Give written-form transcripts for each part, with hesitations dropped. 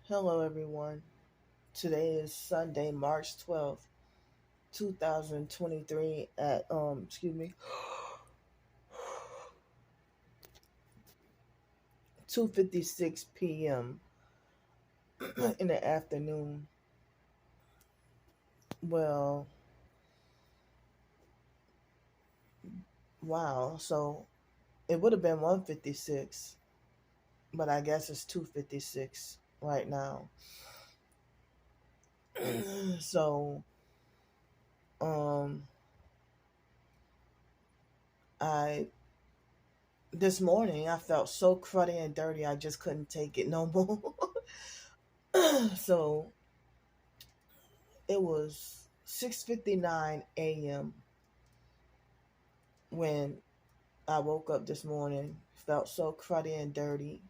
Hello, everyone. Today is Sunday, March 12th, 2023 at 2:56 p.m. in the afternoon. Well, wow. So it would have been 1:56, but I guess it's 2:56 right now. So, um I this morning I felt so cruddy and dirty I just couldn't take it no more. So it was 6:59 a.m. when I woke up this morning, felt so cruddy and dirty,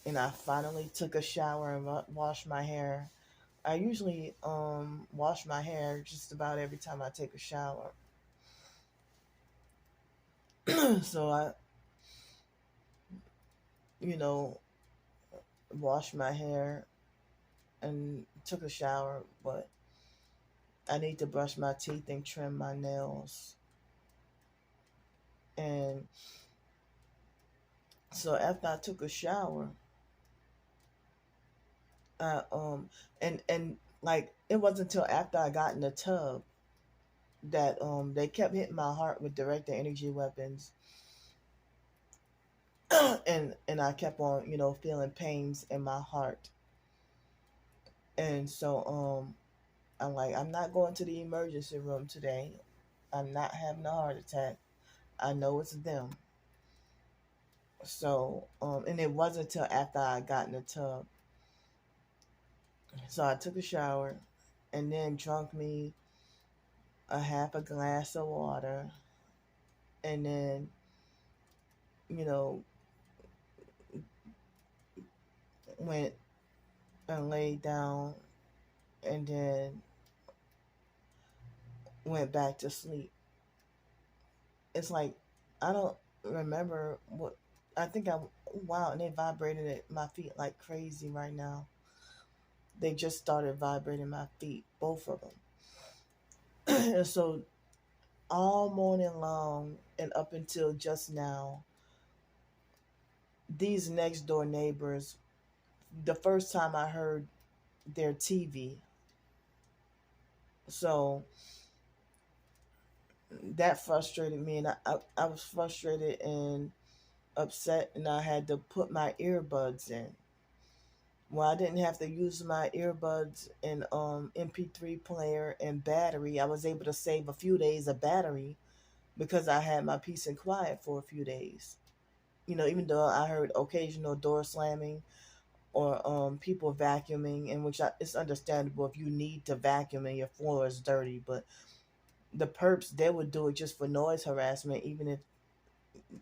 and I finally took a shower and washed my hair. I usually wash my hair just about every time I take a shower. So I, you know, washed my hair and took a shower, but I need to brush my teeth and trim my nails. And so after I took a shower, I and like it wasn't until after I got in the tub that they kept hitting my heart with direct energy weapons, and I kept on feeling pains in my heart. And so I'm like, I'm not going to the emergency room today. I'm not having a heart attack. I know it's them. So and it wasn't until after I got in the tub. So I took a shower and then drunk me a half a glass of water, and then you know went and laid down, and then went back to sleep. It's like I don't remember what I think I wow, and they vibrated at my feet like crazy right now. They just started vibrating my feet, both of them. And so all morning long and up until just now, these next door neighbors, the first time I heard their TV. So that frustrated me, and I was frustrated and upset, and I had to put my earbuds in. Well, I didn't have to use my earbuds and MP3 player and battery. I was able to save a few days of battery because I had my peace and quiet for a few days. Even though I heard occasional door slamming or people vacuuming, in which it's understandable if you need to vacuum and your floor is dirty, but the perps, they would do it just for noise harassment, even if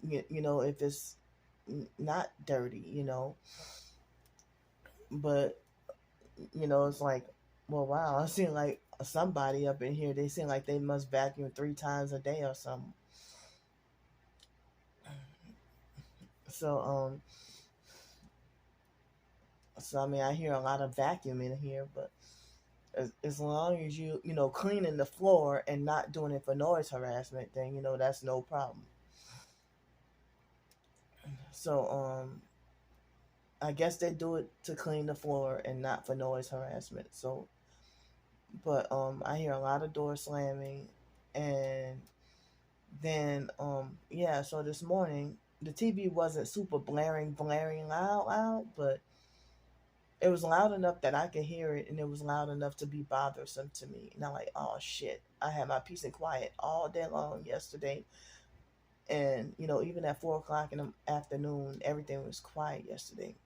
if it's not dirty. But it's like, well, wow, I seem like somebody up in here, they seem like they must vacuum 3 times a day or something. So um so I mean, I hear a lot of vacuum in here, but as long as cleaning the floor and not doing it for noise harassment, then that's no problem. So I guess they do it to clean the floor and not for noise harassment. So, but I hear a lot of door slamming, and then yeah. So this morning the TV wasn't super blaring loud, but it was loud enough that I could hear it, and it was loud enough to be bothersome to me. And I'm like, oh shit! I had my peace and quiet all day long yesterday, and even at 4 o'clock in the afternoon, everything was quiet yesterday.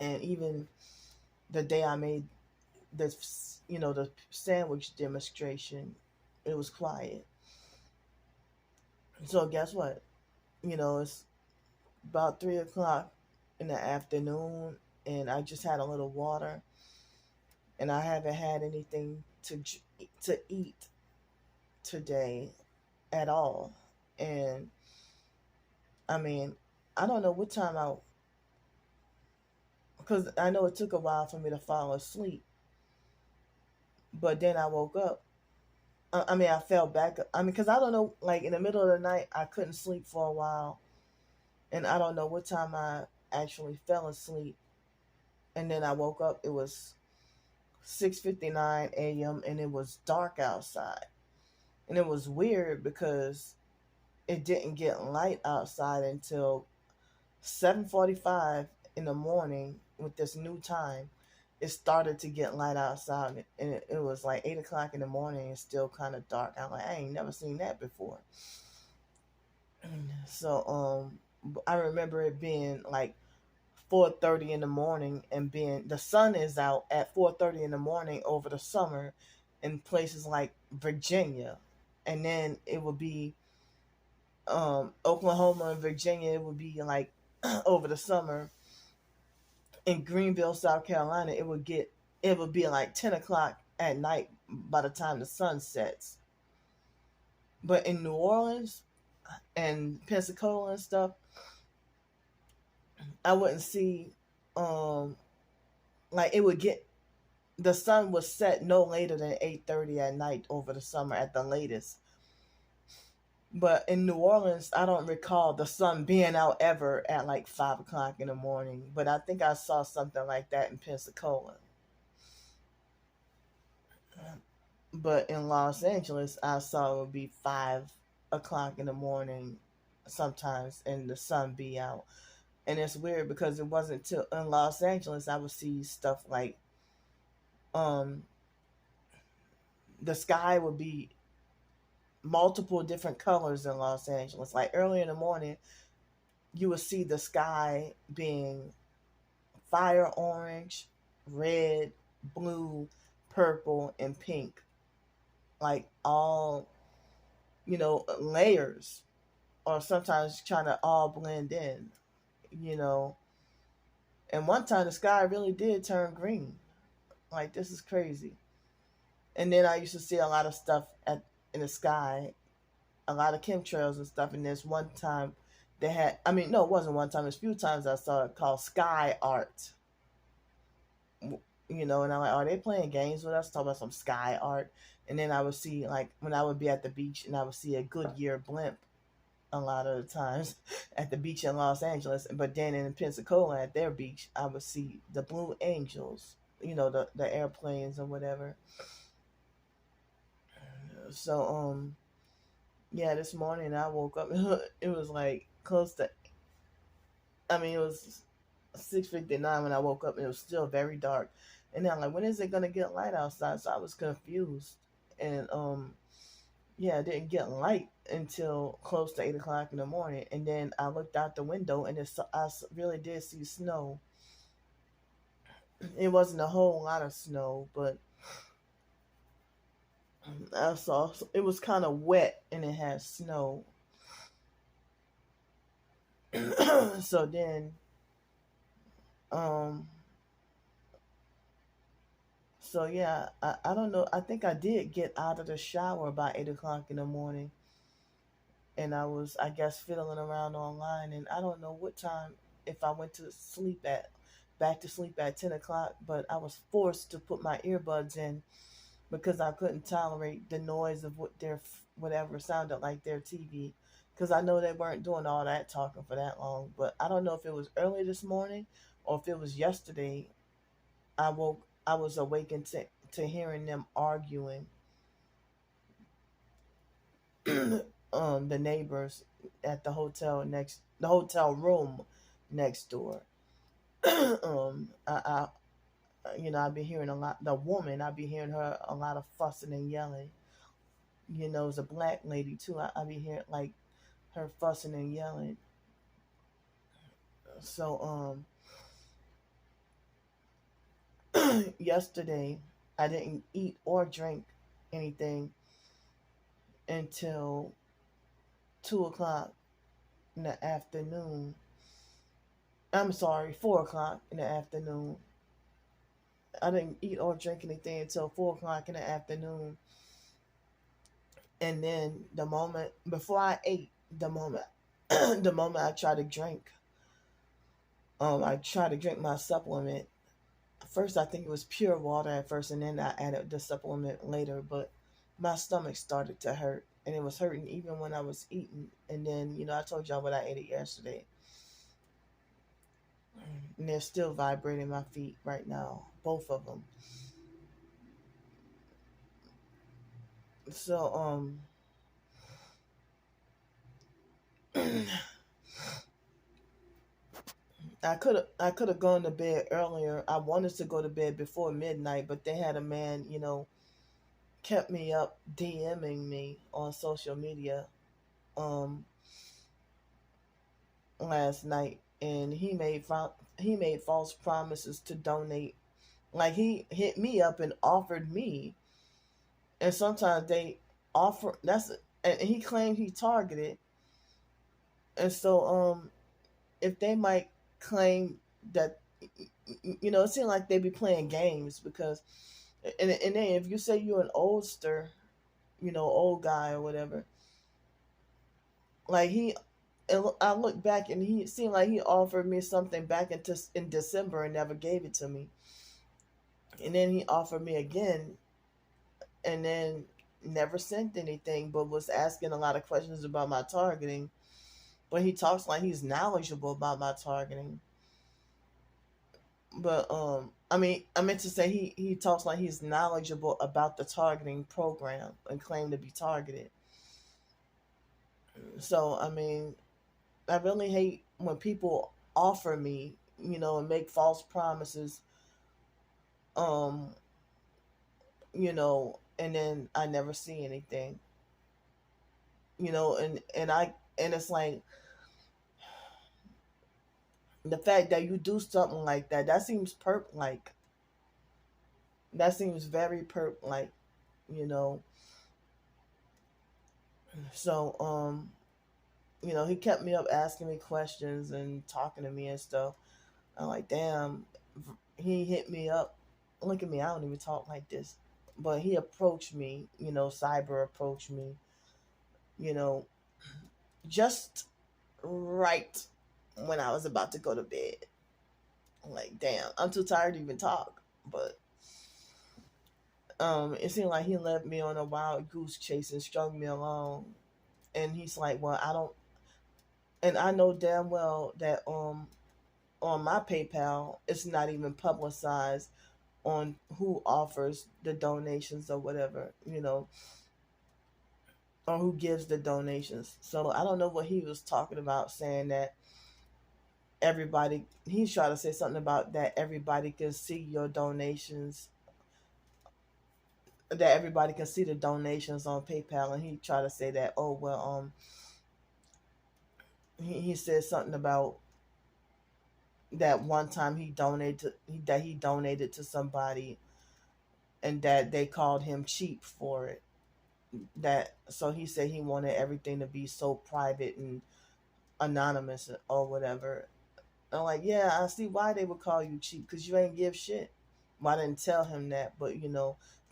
And even the day I made the sandwich demonstration, it was quiet. So guess what? It's about 3 o'clock in the afternoon, and I just had a little water, and I haven't had anything to eat today at all. And I mean, I don't know what time I because I know it took a while for me to fall asleep, but then I woke up. I mean, I fell back. I mean, because I don't know, like in the middle of the night, I couldn't sleep for a while, and I don't know what time I actually fell asleep. And then I woke up. It was 6:59 a.m. and it was dark outside, and it was weird because it didn't get light outside until 7:45 in the morning. With this new time, it started to get light outside, and it was like 8 o'clock in the morning. It's still kind of dark. I'm like, I ain't never seen that before. So I remember it being like 4:30 in the morning, and being the sun is out at 4:30 in the morning over the summer in places like Virginia, and then it would be Oklahoma and Virginia. It would be like over the summer in Greenville, South Carolina. It would be like 10 o'clock at night by the time the sun sets. But in New Orleans and Pensacola and stuff, I wouldn't see um like it would get the sun was set no later than 8:30 at night over the summer at the latest. But in New Orleans, I don't recall the sun being out ever at like 5 o'clock in the morning. But I think I saw something like that in Pensacola. But in Los Angeles, I saw it would be 5 o'clock in the morning sometimes, and the sun be out. And it's weird because it wasn't till in Los Angeles I would see stuff like um the sky would be multiple different colors in Los Angeles. Like early in the morning, you would see the sky being fire orange, red, blue, purple, and pink. Like all, layers, or sometimes trying to all blend in, you know. And one time the sky really did turn green. Like, this is crazy. And then I used to see a lot of stuff in the sky, a lot of chemtrails and stuff. And there's one time they had, I mean, no, it wasn't one time. It's a few times I saw it called sky art. And I'm like, are they playing games with us? Talking about some sky art. And then I would see, like, when I would be at the beach and I would see a Goodyear blimp a lot of the times at the beach in Los Angeles. But then in Pensacola at their beach, I would see the Blue Angels, the airplanes or whatever. So, yeah, this morning I woke up. It was like close to, I mean, it was 6:59 when I woke up, and it was still very dark. And then I'm like, when is it gonna get light outside? So I was confused, and yeah, it didn't get light until close to 8 o'clock in the morning. And then I looked out the window, and I really did see snow. It wasn't a whole lot of snow, but I saw it was kind of wet, and it had snow. So then, um, so yeah, I don't know. I think I did get out of the shower by 8 o'clock in the morning, and I was, I guess, fiddling around online, and I don't know what time, if I went to sleep at back to sleep at 10 o'clock, but I was forced to put my earbuds in because I couldn't tolerate the noise of what their whatever sounded like their TV. Because I know they weren't doing all that talking for that long, but I don't know if it was early this morning or if it was yesterday. I was awakened to hearing them arguing. The neighbors at the hotel room next door. I've been hearing a lot. The woman, I've been hearing her a lot of fussing and yelling. It's a black lady too. I be hearing like her fussing and yelling. So yesterday I didn't eat or drink anything until 2 o'clock in the afternoon. I'm sorry, 4 o'clock in the afternoon. I didn't eat or drink anything until 4 o'clock in the afternoon. And then the moment before I ate, the moment the moment I tried to drink, I tried to drink my supplement. First, I think it was pure water at first, and then I added the supplement later. But my stomach started to hurt, and it was hurting even when I was eating. And then, I told y'all what I ate it yesterday, and they're still vibrating my feet right now, both of them. So, I could have gone to bed earlier. I wanted to go to bed before midnight, but they had a man, kept me up DMing me on social media um last night, and he made false promises to donate. Like, he hit me up and offered me, and sometimes they offer and he claimed he targeted, and so if they might claim that, it seemed like they be playing games because, and then if you say you're an oldster, old guy or whatever, like I look back and he seemed like he offered me something back in December and never gave it to me, and then he offered me again, and then never sent anything, but was asking a lot of questions about my targeting. But he talks like he's knowledgeable about my targeting. But I meant to say he talks like he's knowledgeable about the targeting program and claim to be targeted. So I really hate when people offer me, and make false promises, um, and then I never see anything, and it's like the fact that you do something like that, that seems perp like. That seems very perp like, you know. So, he kept me up asking me questions and talking to me and stuff. I'm like, damn, he hit me up. Look at me, I don't even talk like this. But he approached me, cyber approached me, you know, just right when I was about to go to bed. I'm like, damn, I'm too tired to even talk. But it seemed like he left me on a wild goose chase and strung me along. And he's like, well, I don't, and I know damn well that on my PayPal, it's not even publicized on who offers the donations or whatever, or who gives the donations. So I don't know what he was talking about, saying that he's trying to say something about that everybody can see your donations, that everybody can see the donations on PayPal, and he tried to say that, oh well, he said something about that one time he donated to somebody, and that they called him cheap for it. That so he said he wanted everything to be so private and anonymous or whatever. I'm like, yeah, I see why they would call you cheap, because you ain't give shit. Well, I didn't tell him that, but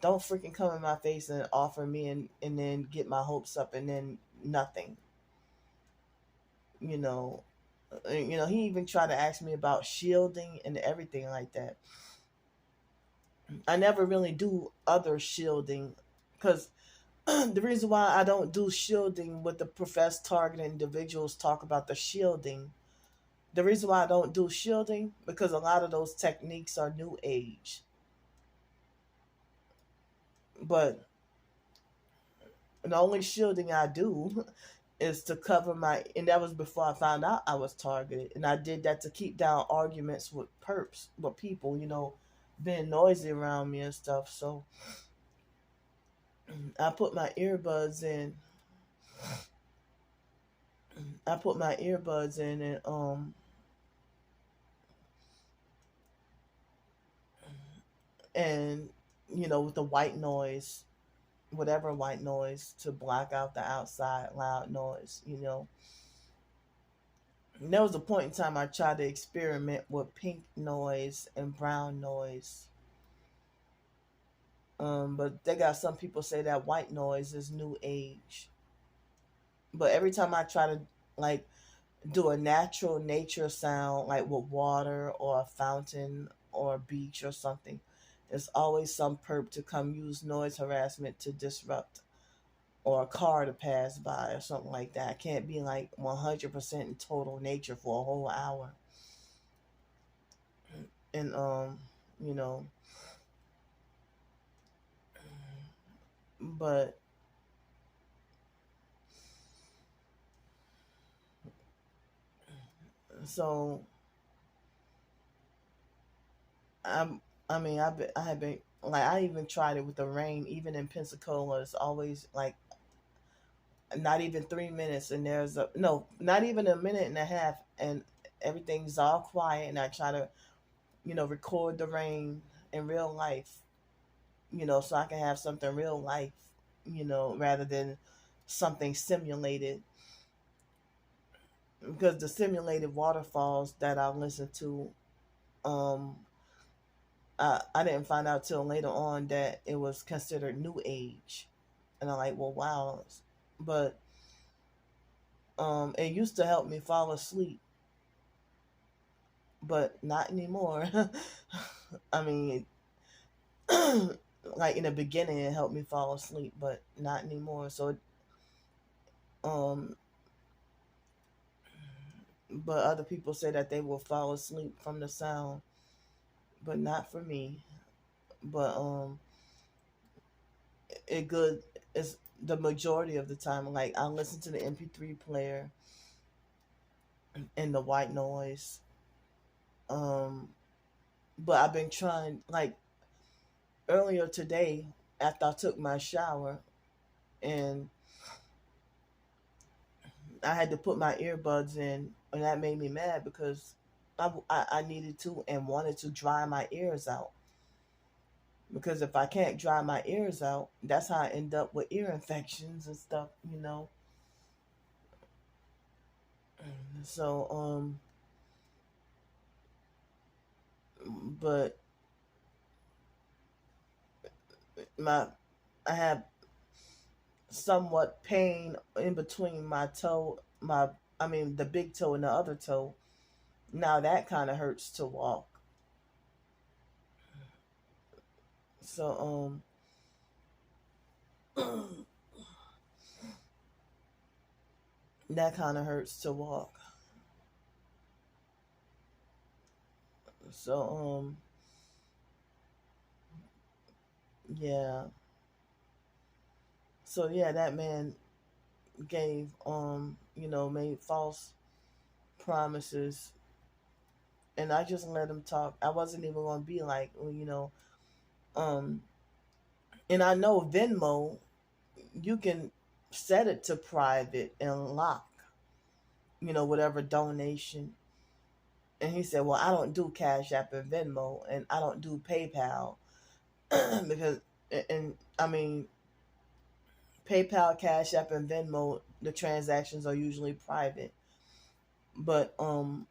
don't freaking come in my face and offer me and then get my hopes up and then nothing. You know, he even tried to ask me about shielding and everything like that. I never really do other shielding because the reason why I don't do shielding with the professed target individuals talk about the shielding. The reason why I don't do shielding, because a lot of those techniques are new age. But the only shielding I do is to cover and that was before I found out I was targeted. And I did that to keep down arguments with with people, being noisy around me and stuff. So I put my earbuds in. And and with the white noise, whatever white noise, to block out the outside loud noise. And there was a point in time I tried to experiment with pink noise and brown noise. But they got some people say that white noise is new age. But every time I try to, like, do a natural nature sound like with water or a fountain or a beach or something, there's always some perp to come use noise harassment to disrupt, or a car to pass by or something like that. I can't be like 100% in total nature for a whole hour. And you know, but so I'm I mean I have been like, I even tried it with the rain. Even in Pensacola, it's always like not even 3 minutes, and there's a no, not even a minute and a half, and everything's all quiet. And I try to, record the rain in real life, so I can have something real life, rather than something simulated. Because the simulated waterfalls that I listen to, um, I didn't find out till later on that it was considered new age, and I'm like, well, wow, but it used to help me fall asleep, but not anymore. I mean, like in the beginning, it helped me fall asleep, but not anymore. So, um, but other people say that they will fall asleep from the sound, but not for me. But it good. It's the majority of the time. Like I listen to the MP3 player and the white noise. Um, but I've been trying, like earlier today after I took my shower, and I had to put my earbuds in, and that made me mad because I needed to and wanted to dry my ears out. Because if I can't dry my ears out, that's how I end up with ear infections and stuff. So, but my I have somewhat pain in between my toe, I mean the big toe and the other toe. Now that kind of hurts to walk. So that kind of hurts to walk. So yeah. So yeah, that man gave made false promises, and I just let him talk. I wasn't even gonna be like, well. Um, and I know Venmo, you can set it to private and lock, whatever donation. And he said, well, I don't do Cash App and Venmo, and I don't do PayPal because, and I mean, PayPal, Cash App, and Venmo, the transactions are usually private. But on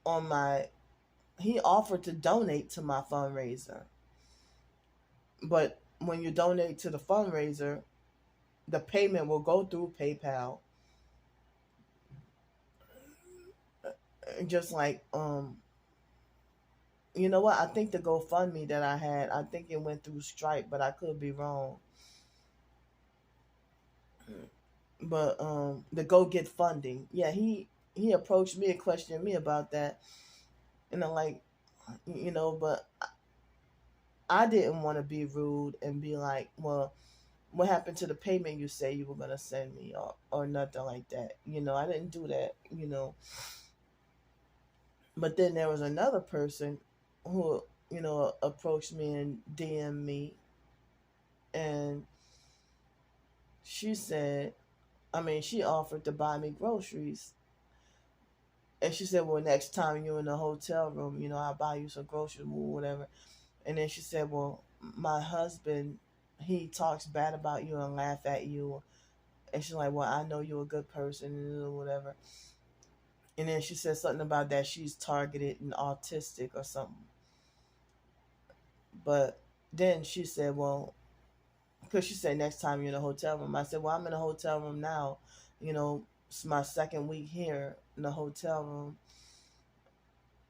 my, he offered to donate to my fundraiser, but when you donate to the fundraiser, the payment will go through PayPal. Just like you know what? I think the GoFundMe that I had, I think it went through Stripe, but I could be wrong. But the Go Get Funding, yeah, he approached me and questioned me about that, and I'm like, but I didn't want to be rude and be like, well, what happened to the payment you say you were gonna send me, or nothing like that. I didn't do that. But then there was another person who, approached me and DM me, and she said, I mean, she offered to buy me groceries. And she said, well, next time you're in the hotel room, I'll buy you some groceries or whatever. And then she said, well, my husband, he talks bad about you and laugh at you. And she's like, well, I know you're a good person or whatever. And then she said something about that she's targeted and autistic or something. But then she said, well, because she said next time you're in a hotel room. I said, well, I'm in a hotel room now, you know, It's my second week here in the hotel room.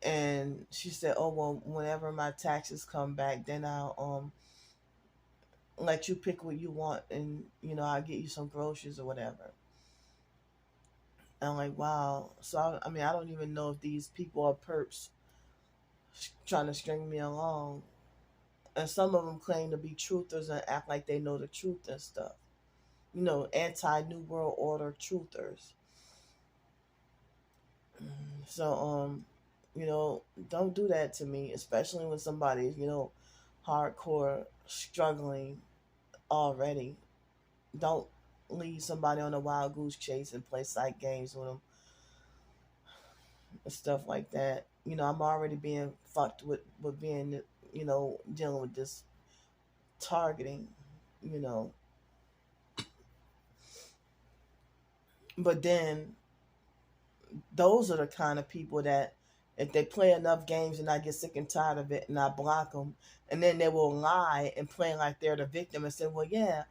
And she said, "Oh well, whenever my taxes come back, then I'll let you pick what you want, and I'll get you some groceries or whatever." And I'm like, wow. So I mean, I don't even know if these people are perps trying to string me along. And some of them claim to be truthers and act like they know the truth and stuff. Anti New World Order truthers. So don't do that to me, especially when somebody's hardcore struggling already. Don't lead somebody on a wild goose chase and play psych games with them and stuff like that. I'm already being fucked with being dealing with this targeting. you know but then those are the kind of people that if they play enough games and I get sick and tired of it and I block them, and then they will lie and play like they're the victim and say, well, yeah,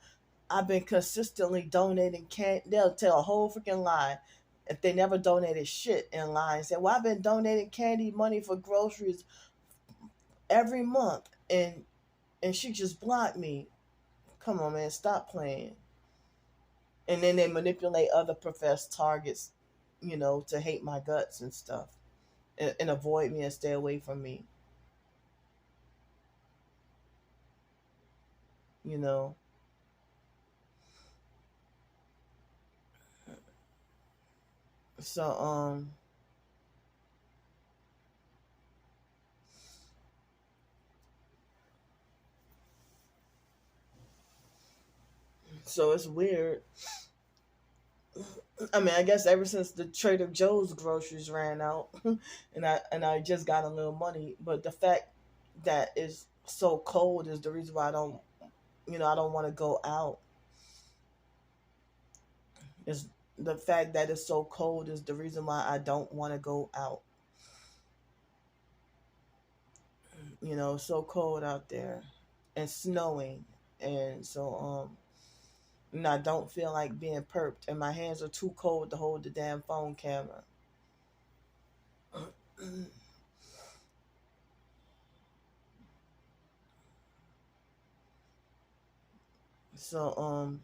I've been consistently donating they'll tell a whole freaking lie if they never donated shit, and lie and say, well, I've been donating Candy money for groceries every month, and she just blocked me. Come on, man, stop playing. And then they manipulate other professed targets, to hate my guts and stuff, and avoid me and stay away from me. You know. So so it's weird. I mean, I guess ever since the Trader Joe's groceries ran out, and I just got a little money, but the fact that it's so cold is the reason why I don't want to go out. Is the fact that it's so cold is the reason why I don't want to go out. So cold out there and snowing, and so and I don't feel like being perped, and my hands are too cold to hold the damn phone camera. so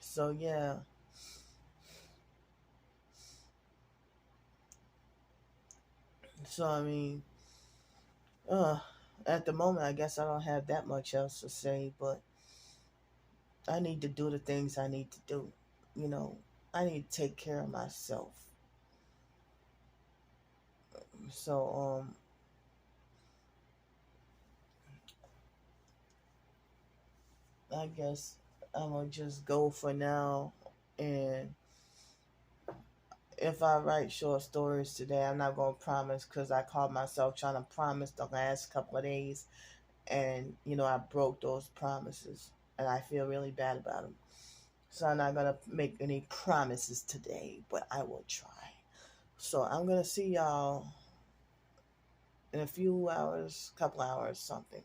so yeah. So I mean, uh, at the moment, I guess I don't have that much else to say, but I need to do the things I need to do. You know, I need to take care of myself. So I guess I'm gonna just go for now. And if I write short stories today, I'm not gonna promise, because I caught myself trying to promise the last couple of days, and I broke those promises, and I feel really bad about them. So I'm not gonna make any promises today, but I will try. So I'm gonna see y'all in a few hours, couple hours, something.